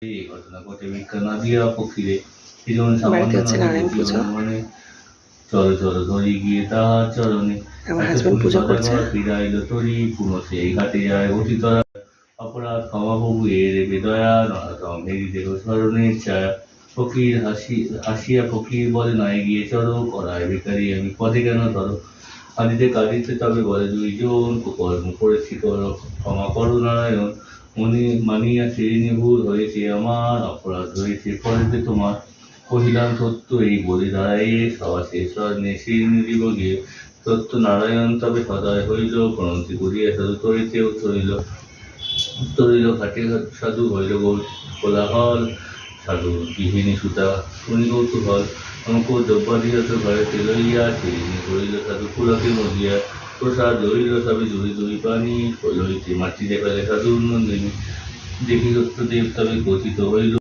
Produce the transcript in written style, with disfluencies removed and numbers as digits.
এই ঘটনা ঘটে ভিক্ষা না দিয়া ফকিরে এই যেমন সামান্য বাড়িতে হচ্ছে নারায়ণ পুজো। মানে চলো চলো ধরি গিয়ে তাহার চরণে আমার হাজবেন্ড পুজো করছে। ফিরাইল তরি পুনঃ সেই ঘাটে যায় অতীতরা অপরাধ ক্ষমা প্রভু এর বেদয়া নরতম মেরি দেহ স্মরণের ছায়া ফকির হাসিয়া ফকির বলে নয় গিয়ে চলো করায় বেকারি আমি পদে কেন ধরো কাঁদিতে কাঁদিতে তবে বলে দুইজন কুকর্ম করেছি করো ক্ষমা করো নারায়ণ মানিয়া শ্রেণী ভুল হয়েছে আমার অপরাধ হয়েছে পরেতে তোমার কহিলাম সত্য এই বলে দাঁড়াই সভা শেষ স্বর্ণে শ্রীনি দিব গিয়ে সত্য নারায়ণ তবে সদয় হইল প্রণতি করিয়া সাধু তরিতে উত্তরিল ঘাটে সাধু হইল কোলাহল সাধু গৃহিণী সুতা শুনি কৌতূহল অঙ্ক দ্রব্যাদিহত ঘরেতে লইয়া শ্রীনি হইল সাধু পুলকে মজিয়া প্রসাদ হইল সবে দুই দুই পানি লইতে মাটিতে ফেলে সাধু নন্দিনী দেখি দত্তদেব তবে কথিত হইল